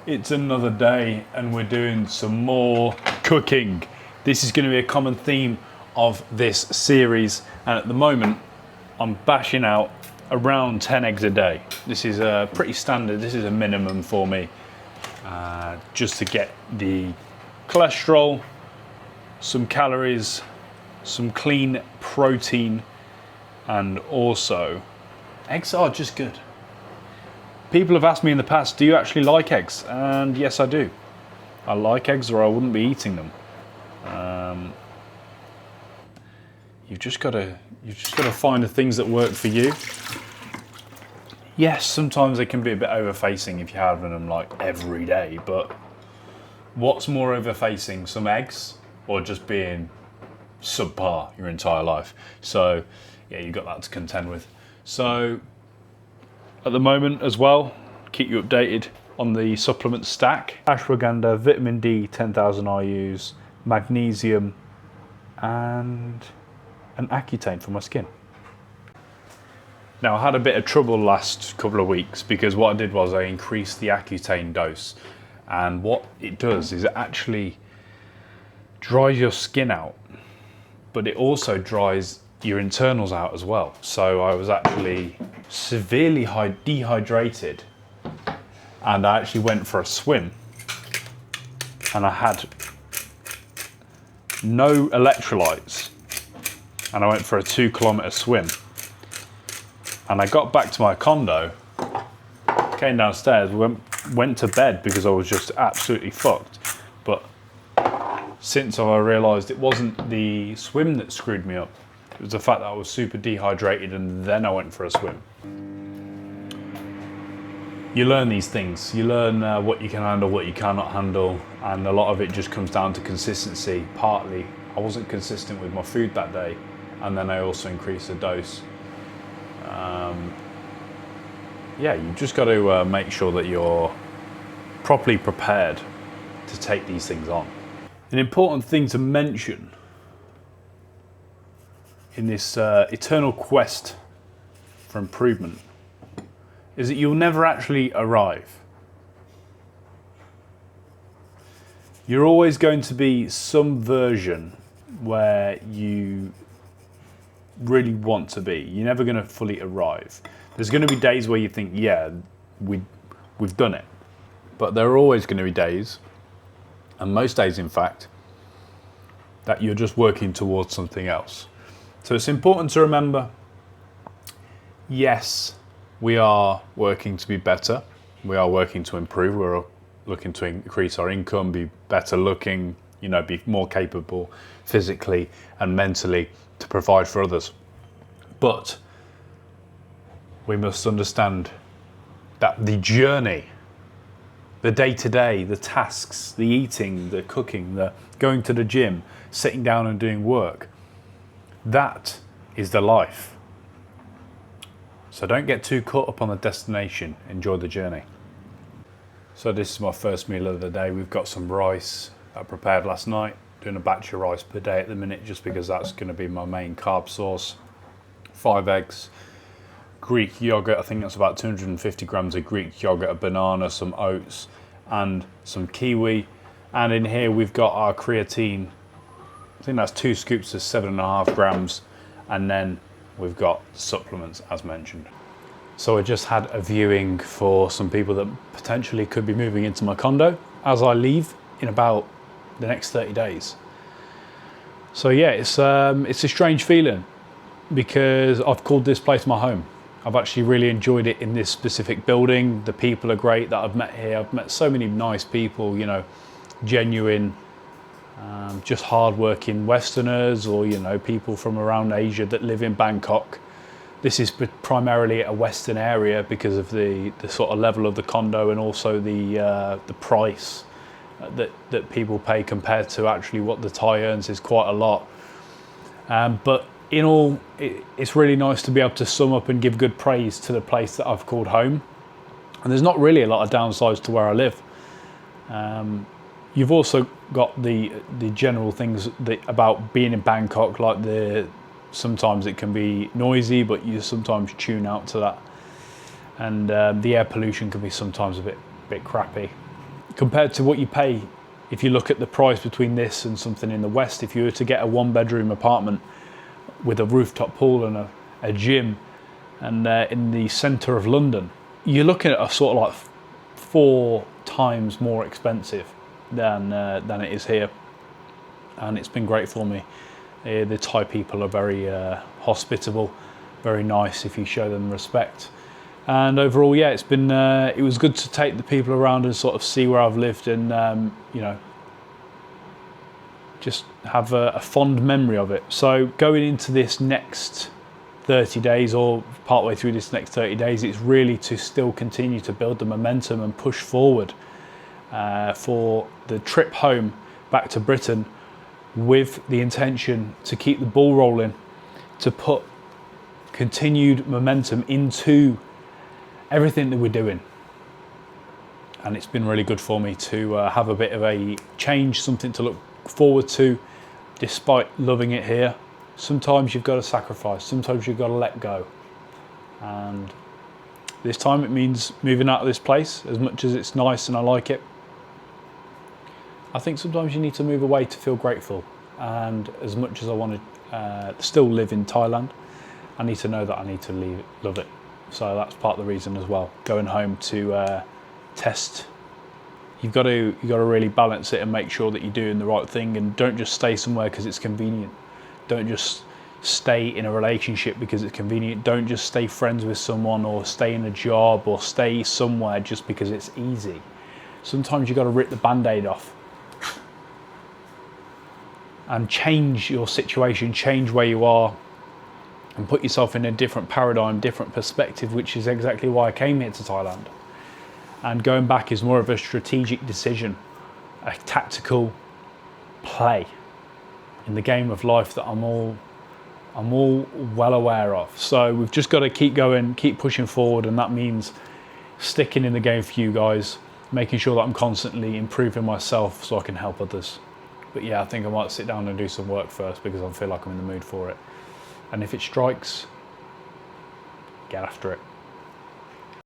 It's another day and we're doing some more cooking. This is going to be a common theme of this series, and at the moment I'm bashing out around 10 eggs a day. This is pretty standard, this is a minimum for me, just to get the cholesterol, some calories, some clean protein, and also eggs are just good. People have asked me in the past, do you actually like eggs? And yes, I do. I like eggs, or I wouldn't be eating them. You've just got to find the things that work for you. Yes, sometimes they can be a bit overfacing if you're having them like every day, but what's more overfacing, some eggs or just being subpar your entire life? So yeah, you've got that to contend with. So at the moment as well, keep you updated on the supplement stack. Ashwagandha, vitamin D, 10,000 IUs, magnesium, and an Accutane for my skin. Now I had a bit of trouble last couple of weeks because what I did was I increased the Accutane dose, and what it does is it actually dries your skin out, but it also dries your internals out as well. So I was actually severely dehydrated, and I actually went for a swim, and I had no electrolytes, and I went for a 2-kilometer swim, and I got back to my condo, came downstairs, went to bed because I was just absolutely fucked. But since I realised it wasn't the swim that screwed me up, it was the fact that I was super dehydrated and then I went for a swim. You learn these things. You learn what you can handle, what you cannot handle, and a lot of it just comes down to consistency. Partly, I wasn't consistent with my food that day, and then I also increased the dose. Yeah, you've just got to make sure that you're properly prepared to take these things on. An important thing to mention in this eternal quest for improvement is that you'll never actually arrive. You're always going to be some version where you really want to be. You're never going to fully arrive. There's going to be days where you think, yeah, we've done it. But there are always going to be days, and most days in fact, that you're just working towards something else. So it's important to remember, yes, we are working to be better. We are working to improve. We're looking to increase our income, be better looking, be more capable physically and mentally to provide for others. But we must understand that the journey, the day-to-day, the tasks, the eating, the cooking, the going to the gym, sitting down and doing work, that is the life. So don't get too caught up on the destination, enjoy the journey. So this is my first meal of the day. We've got some rice that I prepared last night, doing a batch of rice per day at the minute just because that's going to be my main carb source. 5 eggs, Greek yogurt, I think that's about 250 grams of Greek yogurt, a banana, some oats and some kiwi. And in here we've got our creatine, I think that's 2 scoops of 7.5 grams, and then we've got supplements as mentioned. So I just had a viewing for some people that potentially could be moving into my condo as I leave in about the next 30 days. So yeah, it's a strange feeling because I've called this place my home. I've actually really enjoyed it in this specific building. The people are great that I've met here. I've met so many nice people, genuine, just hard-working Westerners, or people from around Asia that live in Bangkok. This is primarily a Western area because of the sort of level of the condo, and also the price that people pay compared to actually what the Thai earns is quite a lot. But in all, it's really nice to be able to sum up and give good praise to the place that I've called home. And there's not really a lot of downsides to where I live. You've also got the general things about being in Bangkok, like sometimes it can be noisy, but you sometimes tune out to that. And the air pollution can be sometimes a bit crappy. compared to what you pay, if you look at the price between this and something in the West, if you were to get a 1-bedroom apartment with a rooftop pool and a gym, and in the centre of London, you're looking at a sort of like 4 times more expensive than it is here. And it's been great for me. The Thai people are very hospitable, very nice if you show them respect. And overall, yeah, it was good to take the people around and sort of see where I've lived, and you know, just have a fond memory of it. So going into this next 30 days, or partway through this next 30 days, it's really to still continue to build the momentum and push forward for the trip home back to Britain, with the intention to keep the ball rolling, to put continued momentum into everything that we're doing. And it's been really good for me to have a bit of a change, something to look forward to, despite loving it here. Sometimes you've got to sacrifice, sometimes you've got to let go. And this time it means moving out of this place. As much as it's nice and I like it, I think sometimes you need to move away to feel grateful. And as much as I want to still live in Thailand, I need to know that I need to love it. So that's part of the reason as well. Going home to test. You've got to really balance it and make sure that you're doing the right thing, and don't just stay somewhere because it's convenient. Don't just stay in a relationship because it's convenient. Don't just stay friends with someone, or stay in a job, or stay somewhere just because it's easy. Sometimes you've got to rip the band-aid off and change your situation, change where you are, and put yourself in a different paradigm, different perspective, which is exactly why I came here to Thailand. And going back is more of a strategic decision, a tactical play in the game of life that I'm all well aware of. So we've just got to keep going, keep pushing forward, and that means sticking in the game for you guys, making sure that I'm constantly improving myself so I can help others. But yeah, I think I might sit down and do some work first, because I feel like I'm in the mood for it. And if it strikes, get after it.